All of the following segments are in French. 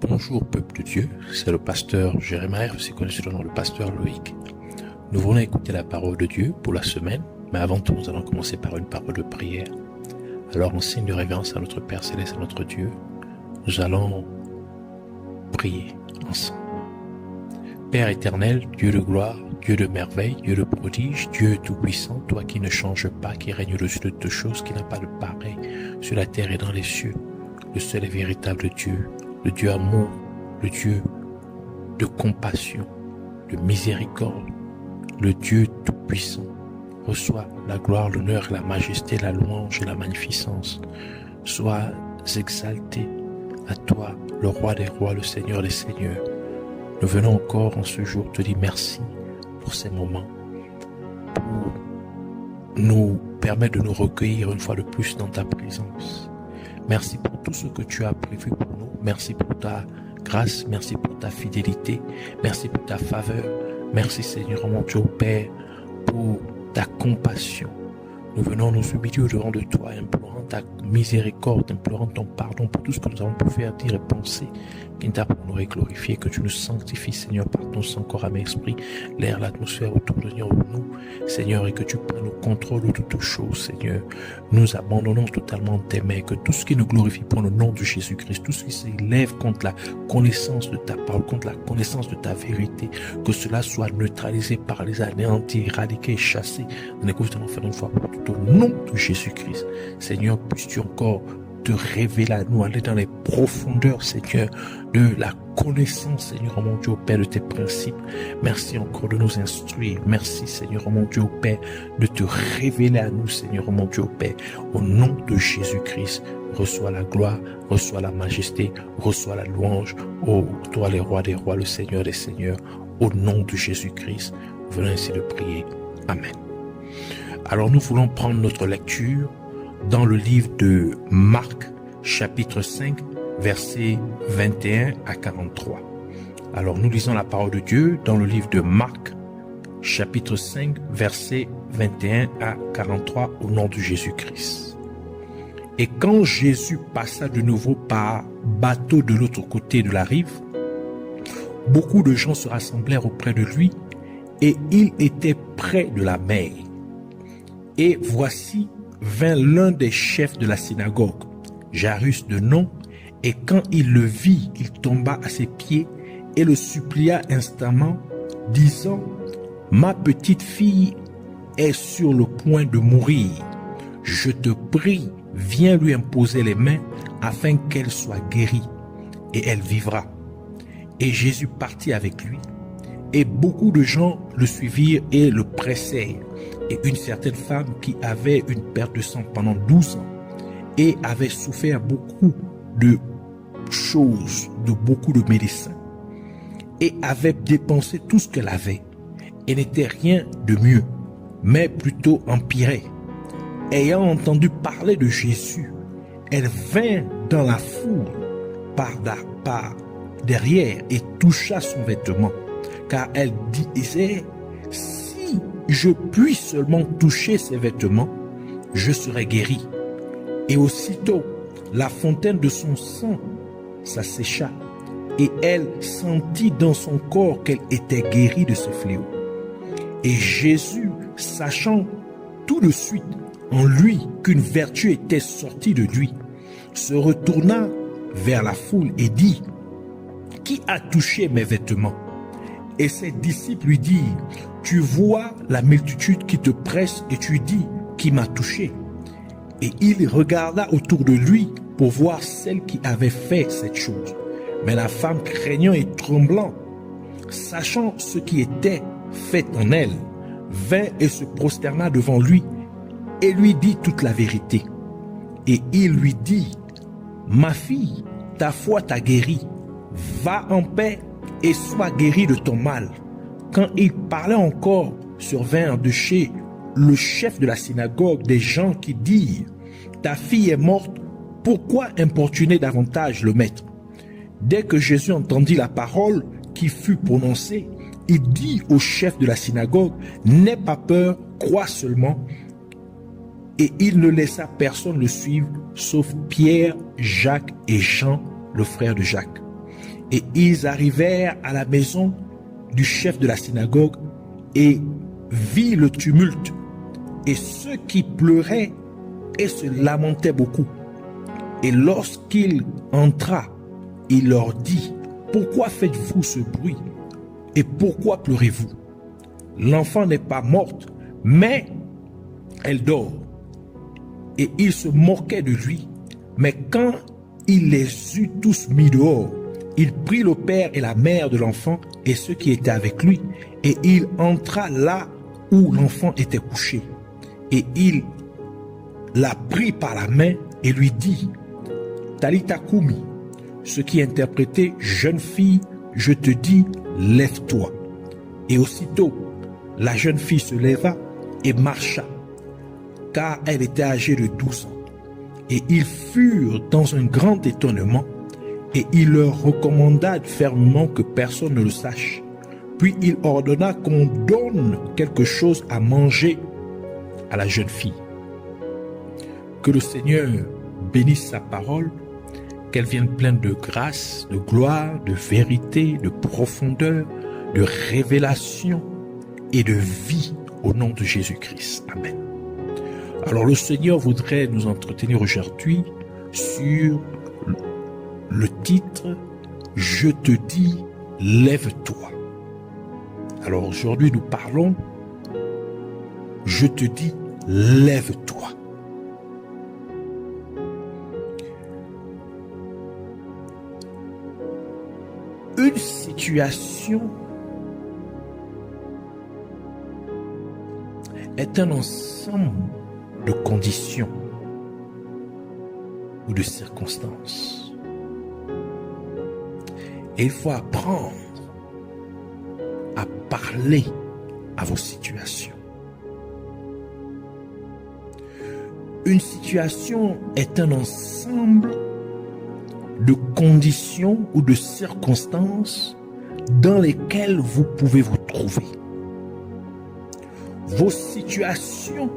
Bonjour peuple de Dieu, c'est le pasteur Jérémie, aussi connu sous le nom de pasteur Loïc. Nous voulons écouter la parole de Dieu pour la semaine, mais avant tout nous allons commencer par une parole de prière. Alors en signe de révérence à notre Père Céleste, à notre Dieu, nous allons prier ensemble. Père éternel, Dieu de gloire, Dieu de merveille, Dieu de prodige, Dieu tout-puissant, toi qui ne changes pas, qui règne au-dessus de toutes choses, qui n'a pas de pareil sur la terre et dans les cieux, le seul et véritable Dieu, le Dieu amour, le Dieu de compassion, de miséricorde, le Dieu tout-puissant. Reçois la gloire, l'honneur, la majesté, la louange et la magnificence. Sois exalté à toi, le roi des rois, le Seigneur des seigneurs. Nous venons encore en ce jour te dire merci pour ces moments, pour nous permettre de nous recueillir une fois de plus dans ta présence. Merci pour tout ce que tu as prévu pour nous. Merci pour ta grâce, merci pour ta fidélité, merci pour ta faveur. Merci Seigneur mon Dieu Père pour ta compassion. Nous venons nous humilier au-devant de toi, implorant ta miséricorde, implorant ton pardon pour tout ce que nous avons pu faire, dire et penser, qui ne t'a pas honoré, glorifié, que tu nous sanctifies, Seigneur, par ton sang, corps, âme et esprit, l'air, l'atmosphère autour de nous, Seigneur, et que tu prennes le contrôle de toutes choses, Seigneur. Nous abandonnons totalement tes mains, que tout ce qui nous glorifie pour le nom de Jésus-Christ, tout ce qui s'élève contre la connaissance de ta parole, contre la connaissance de ta vérité, que cela soit neutralisé, paralysé, anéanti, éradiqué, chassé, dans les coups de l'enfer une fois pour toutes, au nom de Jésus-Christ. Seigneur, puisses-tu encore te révéler à nous, aller dans les profondeurs, Seigneur, de la connaissance, Seigneur, mon Dieu, Père, de tes principes. Merci encore de nous instruire. Merci, Seigneur, mon Dieu, Père, de te révéler à nous, Seigneur, mon Dieu, Père. Au nom de Jésus-Christ, reçois la gloire, reçois la majesté, reçois la louange. Ô toi, les rois des rois, le Seigneur des seigneurs, au nom de Jésus-Christ, venons ainsi de prier. Amen. Alors, nous voulons prendre notre lecture dans le livre de Marc, chapitre 5, versets 21 à 43. Alors nous lisons la parole de Dieu dans le livre de Marc, chapitre 5, versets 21 à 43, au nom de Jésus-Christ. Et quand Jésus passa de nouveau par bateau de l'autre côté de la rive, beaucoup de gens se rassemblèrent auprès de lui, et il était près de la mer. Et voici, vint l'un des chefs de la synagogue, Jairus de nom, et quand il le vit, il tomba à ses pieds et le supplia instamment, disant, « Ma petite fille est sur le point de mourir. Je te prie, viens lui imposer les mains afin qu'elle soit guérie, et elle vivra. » Et Jésus partit avec lui, et beaucoup de gens le suivirent et le pressèrent. Et une certaine femme qui avait une perte de sang pendant 12 ans et avait souffert beaucoup de choses, de beaucoup de médecins, et avait dépensé tout ce qu'elle avait, et n'était rien de mieux, mais plutôt empiré. Ayant entendu parler de Jésus, elle vint dans la foule par derrière et toucha son vêtement, car elle disait, je puis seulement toucher ses vêtements, je serai guéri. Et aussitôt, la fontaine de son sang s'assécha, et elle sentit dans son corps qu'elle était guérie de ce fléau. Et Jésus, sachant tout de suite en lui qu'une vertu était sortie de lui, se retourna vers la foule et dit, « Qui a touché mes vêtements ?» Et ses disciples lui dirent, « Tu vois la multitude qui te presse et tu dis, qui m'a touché ?» Et il regarda autour de lui pour voir celle qui avait fait cette chose. Mais la femme, craignant et tremblant, sachant ce qui était fait en elle, vint et se prosterna devant lui et lui dit toute la vérité. Et il lui dit, « Ma fille, ta foi t'a guérie, va en paix et sois guéri de ton mal. » Quand il parlait encore, survinrent de chez le chef de la synagogue des gens qui dirent, « Ta fille est morte, pourquoi importuner davantage le maître ?» Dès que Jésus entendit la parole qui fut prononcée, il dit au chef de la synagogue, « N'aie pas peur, crois seulement. » Et il ne laissa personne le suivre, sauf Pierre, Jacques et Jean, le frère de Jacques. Et ils arrivèrent à la maison du chef de la synagogue et vit le tumulte et ceux qui pleuraient et se lamentaient beaucoup. Et lorsqu'il entra, il leur dit: pourquoi faites-vous ce bruit et pourquoi pleurez-vous? L'enfant n'est pas morte, mais elle dort. Et il se moquait de lui. Mais quand il les eut tous mis dehors, il prit le père et la mère de l'enfant et ceux qui étaient avec lui, et il entra là où l'enfant était couché. Et il la prit par la main et lui dit: Talitha Koumi, ce qui est interprété: jeune fille, je te dis, lève-toi. Et aussitôt, la jeune fille se leva et marcha, car elle était âgée de 12 ans. Et ils furent dans un grand étonnement, et il leur recommanda fermement que personne ne le sache. Puis il ordonna qu'on donne quelque chose à manger à la jeune fille. Que le Seigneur bénisse sa parole, qu'elle vienne pleine de grâce, de gloire, de vérité, de profondeur, de révélation et de vie au nom de Jésus-Christ. Amen. Alors le Seigneur voudrait nous entretenir aujourd'hui sur le titre « Je te dis, lève-toi ». Alors aujourd'hui nous parlons « Je te dis, lève-toi ». Une situation est un ensemble de conditions ou de circonstances. Et il faut apprendre à parler à vos situations. Une situation est un ensemble de conditions ou de circonstances dans lesquelles vous pouvez vous trouver. Vos situations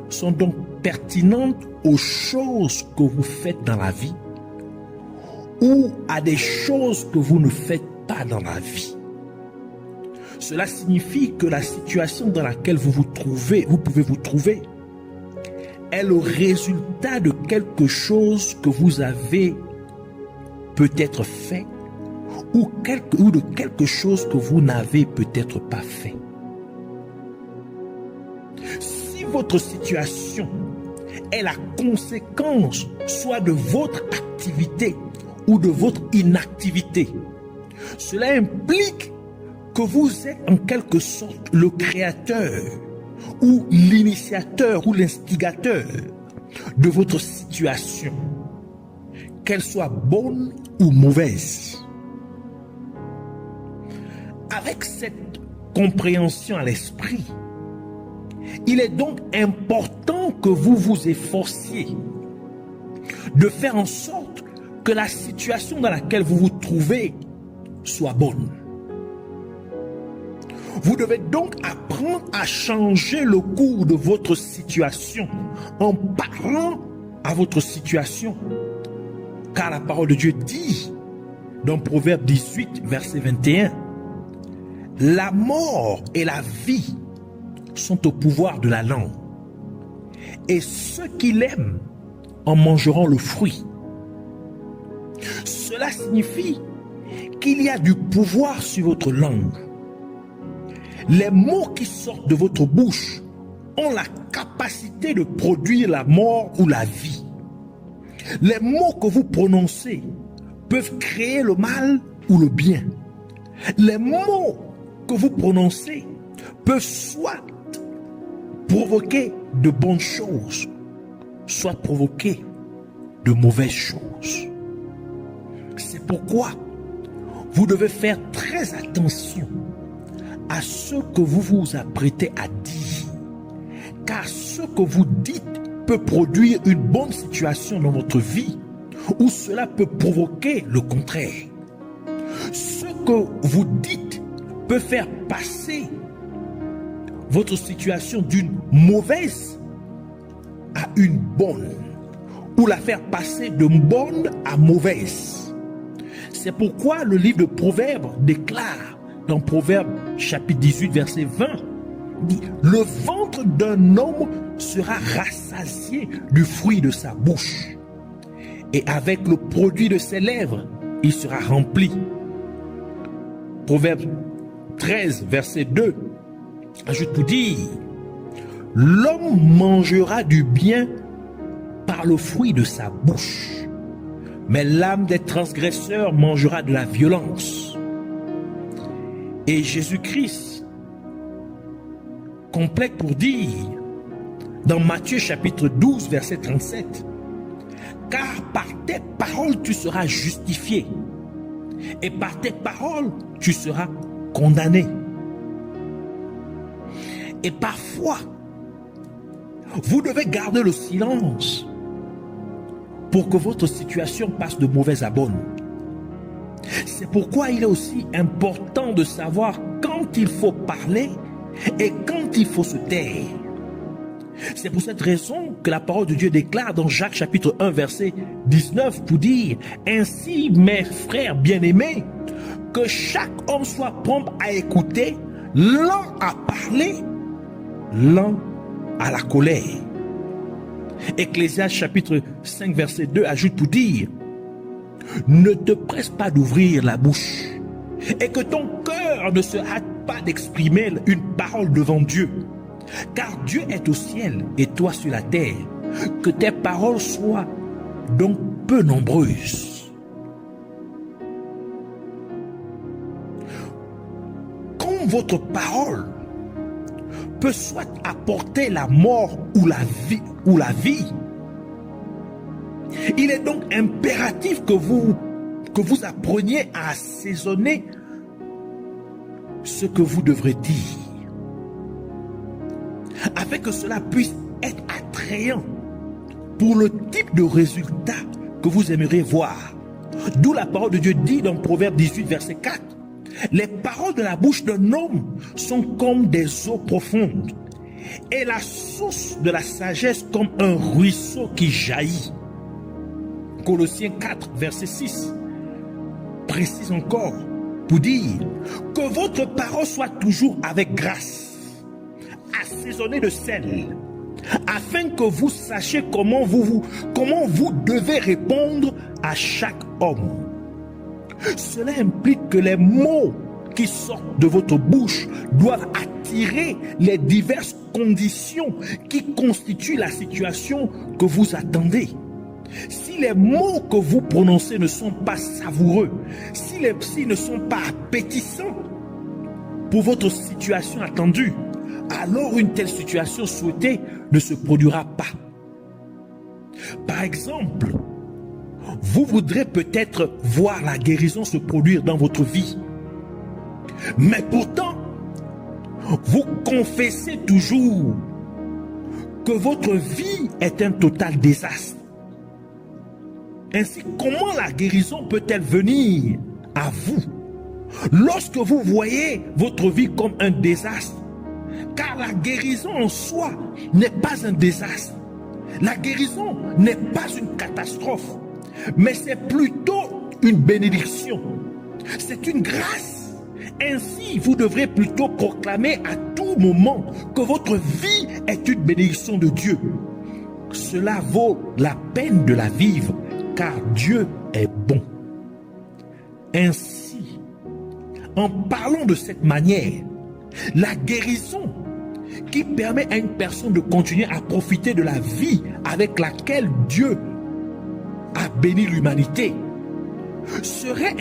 sont donc pertinentes aux choses que vous faites dans la vie ou à des choses que vous ne faites pas dans la vie. Cela signifie que la situation dans laquelle vous pouvez vous trouver, est le résultat de quelque chose que vous avez peut-être fait ou de quelque chose que vous n'avez peut-être pas fait. Si votre situation est la conséquence soit de votre activité ou de votre inactivité, cela implique que vous êtes en quelque sorte le créateur ou l'initiateur ou l'instigateur de votre situation, qu'elle soit bonne ou mauvaise. Avec cette compréhension à l'esprit, il est donc important que vous vous efforciez de faire en sorte que la situation dans laquelle vous vous trouvez soit bonne. Vous devez donc apprendre à changer le cours de votre situation en parlant à votre situation. Car la parole de Dieu dit dans Proverbe 18, verset 21, « La mort et la vie sont au pouvoir de la langue, et ceux qui l'aiment en mangeront le fruit. » Cela signifie qu'il y a du pouvoir sur votre langue. Les mots qui sortent de votre bouche ont la capacité de produire la mort ou la vie. Les mots que vous prononcez peuvent créer le mal ou le bien. Les mots que vous prononcez peuvent soit provoquer de bonnes choses, soit provoquer de mauvaises choses. C'est pourquoi vous devez faire très attention à ce que vous vous apprêtez à dire, car ce que vous dites peut produire une bonne situation dans votre vie, ou cela peut provoquer le contraire. Ce que vous dites peut faire passer votre situation d'une mauvaise à une bonne, ou la faire passer de bonne à mauvaise. C'est pourquoi le livre de Proverbes déclare dans Proverbes chapitre 18 verset 20, dit, le ventre d'un homme sera rassasié du fruit de sa bouche, et avec le produit de ses lèvres, il sera rempli. Proverbes 13 verset 2 ajoute pour dire, l'homme mangera du bien par le fruit de sa bouche, mais l'âme des transgresseurs mangera de la violence. Et Jésus-Christ complète pour dire, dans Matthieu chapitre 12 verset 37, car par tes paroles tu seras justifié, et par tes paroles tu seras condamné. Et parfois, vous devez garder le silence pour que votre situation passe de mauvaise à bonne. C'est pourquoi il est aussi important de savoir quand il faut parler et quand il faut se taire. C'est pour cette raison que la parole de Dieu déclare dans Jacques chapitre 1 verset 19 pour dire, ainsi mes frères bien-aimés, que chaque homme soit prompt à écouter, lent à parler, lent à la colère. Ecclésiaste chapitre 5 verset 2 ajoute pour dire, ne te presse pas d'ouvrir la bouche et que ton cœur ne se hâte pas d'exprimer une parole devant Dieu, car Dieu est au ciel et toi sur la terre. Que tes paroles soient donc peu nombreuses. Quand votre parole peut soit apporter la mort ou la vie, il est donc impératif que vous appreniez à assaisonner ce que vous devrez dire, afin que cela puisse être attrayant pour le type de résultat que vous aimeriez voir. D'où la parole de Dieu dit dans Proverbe 18 verset 4, les paroles de la bouche d'un homme sont comme des eaux profondes, et la source de la sagesse comme un ruisseau qui jaillit. Colossiens 4 verset 6 précise encore pour dire que votre parole soit toujours avec grâce, assaisonnée de sel, afin que vous sachiez comment vous devez répondre à chaque homme. Cela implique que les mots qui sortent de votre bouche doivent attirer les diverses conditions qui constituent la situation que vous attendez. Si les mots que vous prononcez ne sont pas savoureux, s'ils ne sont pas appétissants pour votre situation attendue, alors une telle situation souhaitée ne se produira pas. Par exemple, vous voudrez peut-être voir la guérison se produire dans votre vie, mais pourtant, vous confessez toujours que votre vie est un total désastre. Ainsi, comment la guérison peut-elle venir à vous lorsque vous voyez votre vie comme un désastre? Car la guérison en soi n'est pas un désastre. La guérison n'est pas une catastrophe, mais c'est plutôt une bénédiction. C'est une grâce. Ainsi, vous devrez plutôt proclamer à tout moment que votre vie est une bénédiction de Dieu. Cela vaut la peine de la vivre, car Dieu est bon. Ainsi, en parlant de cette manière, la guérison qui permet à une personne de continuer à profiter de la vie avec laquelle Dieu a béni l'humanité serait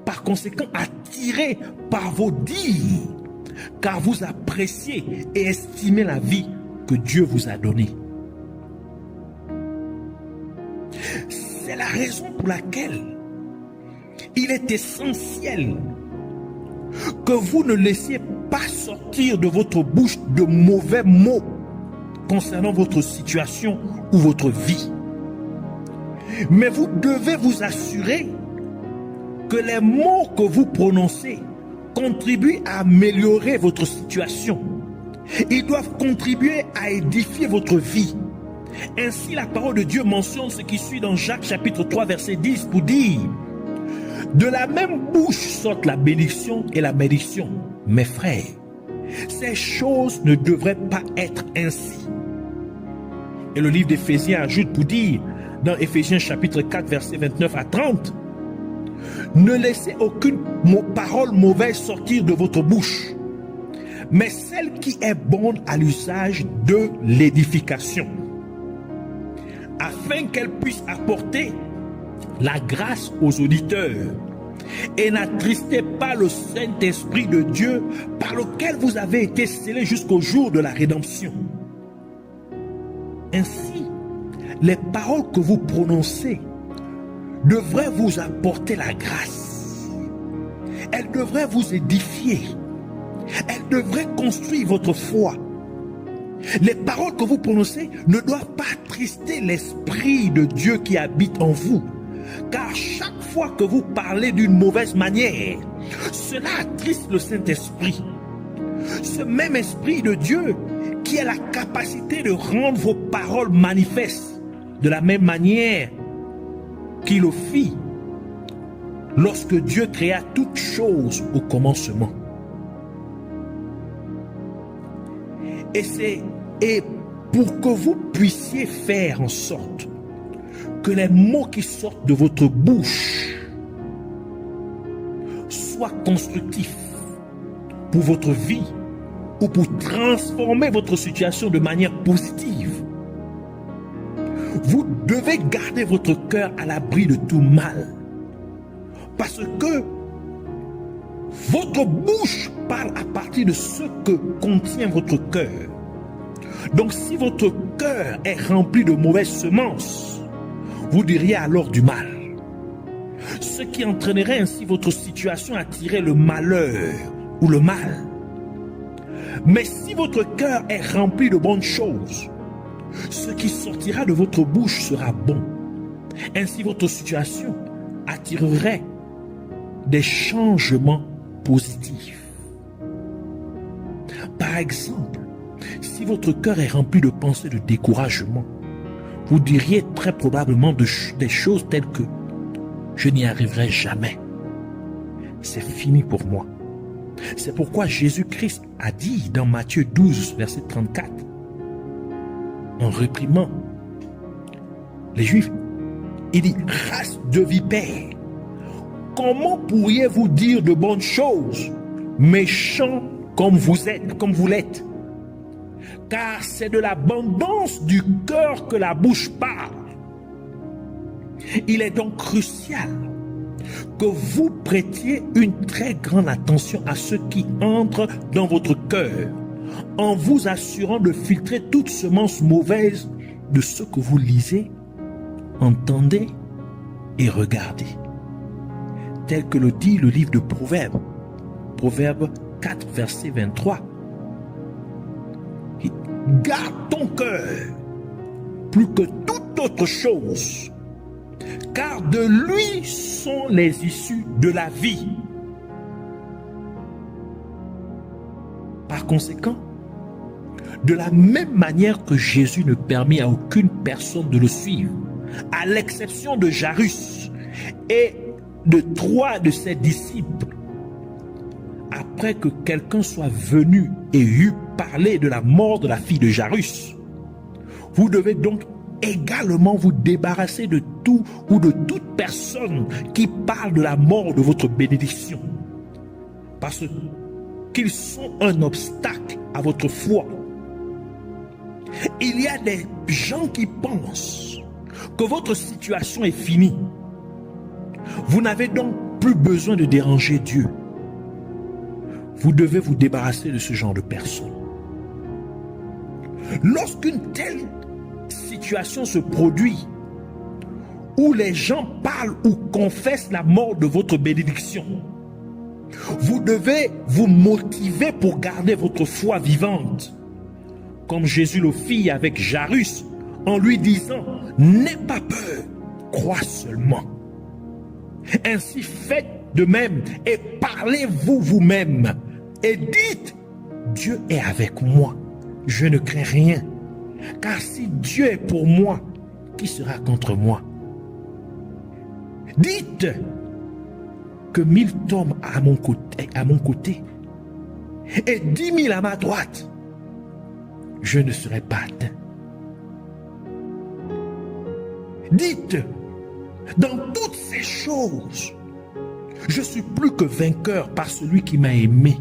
par conséquent attirée par vos dires, car vous appréciez et estimez la vie que Dieu vous a donnée. C'est la raison pour laquelle il est essentiel que vous ne laissiez pas sortir de votre bouche de mauvais mots concernant votre situation ou votre vie. Mais vous devez vous assurer que les mots que vous prononcez contribuent à améliorer votre situation. Ils doivent contribuer à édifier votre vie. Ainsi, la parole de Dieu mentionne ce qui suit dans Jacques chapitre 3 verset 10 pour dire De la même bouche sortent la bénédiction et la malédiction. Mes frères, ces choses ne devraient pas être ainsi. Et le livre d'Éphésiens ajoute pour dire, dans Éphésiens chapitre 4, versets 29 à 30, ne laissez aucune parole mauvaise sortir de votre bouche, mais celle qui est bonne à l'usage de l'édification, afin qu'elle puisse apporter la grâce aux auditeurs. Et n'attristez pas le Saint-Esprit de Dieu par lequel vous avez été scellés jusqu'au jour de la rédemption. Ainsi, les paroles que vous prononcez devraient vous apporter la grâce. Elles devraient vous édifier. Elles devraient construire votre foi. Les paroles que vous prononcez ne doivent pas attrister l'Esprit de Dieu qui habite en vous. Car chaque fois que vous parlez d'une mauvaise manière, cela attriste le Saint-Esprit. Ce même Esprit de Dieu qui a la capacité de rendre vos paroles manifestes de la même manière qu'il le fit lorsque Dieu créa toutes choses au commencement. Et pour que vous puissiez faire en sorte que les mots qui sortent de votre bouche soient constructifs pour votre vie ou pour transformer votre situation de manière positive, vous devez garder votre cœur à l'abri de tout mal. Parce que votre bouche parle à partir de ce que contient votre cœur. Donc si votre cœur est rempli de mauvaises semences, vous diriez alors du mal. Ce qui entraînerait ainsi votre situation à tirer le malheur ou le mal. Mais si votre cœur est rempli de bonnes choses, ce qui sortira de votre bouche sera bon. Ainsi votre situation attirerait des changements positifs. Par exemple, si votre cœur est rempli de pensées de découragement, vous diriez très probablement des choses telles que « je n'y arriverai jamais, c'est fini pour moi ». C'est pourquoi Jésus-Christ a dit dans Matthieu 12, verset 34, en réprimant les Juifs, il dit « race de vipères, comment pourriez-vous dire de bonnes choses, méchants comme vous êtes, comme vous l'êtes? Car c'est de l'abondance du cœur que la bouche parle. Il est donc crucial que vous prêtiez une très grande attention à ce qui entre dans votre cœur, en vous assurant de filtrer toute semence mauvaise de ce que vous lisez, entendez et regardez. Tel que le dit le livre de Proverbes, Proverbe 4, verset 23. Garde ton cœur plus que toute autre chose, car de lui sont les issues de la vie. Par conséquent, de la même manière que Jésus ne permit à aucune personne de le suivre, à l'exception de Jairus et de 3 de ses disciples, après que quelqu'un soit venu et eut parlé de la mort de la fille de Jairus, vous devez donc également vous débarrasser de tout ou de toute personne qui parle de la mort de votre bénédiction, parce qu'ils sont un obstacle à votre foi. Il y a des gens qui pensent que votre situation est finie. Vous n'avez donc plus besoin de déranger Dieu. Vous devez vous débarrasser de ce genre de personnes. Lorsqu'une telle situation se produit, où les gens parlent ou confessent la mort de votre bénédiction, vous devez vous motiver pour garder votre foi vivante, comme Jésus le fit avec Jairus, en lui disant « N'aie pas peur, crois seulement ». Ainsi faites de même et parlez-vous vous-même et dites « Dieu est avec moi, je ne crains rien, car si Dieu est pour moi, qui sera contre moi ?» Dites que 1000 tombent à mon côté et 10 000 à ma droite, je ne serai pas atteint. Dites, dans toutes ces choses, je suis plus que vainqueur par celui qui m'a aimé.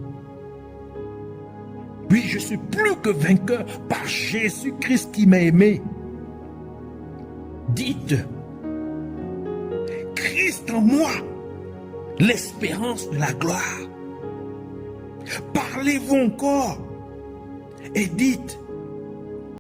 Oui, je suis plus que vainqueur par Jésus-Christ qui m'a aimé. Dites, Christ en moi, l'espérance de la gloire. Parlez-vous encore et dites,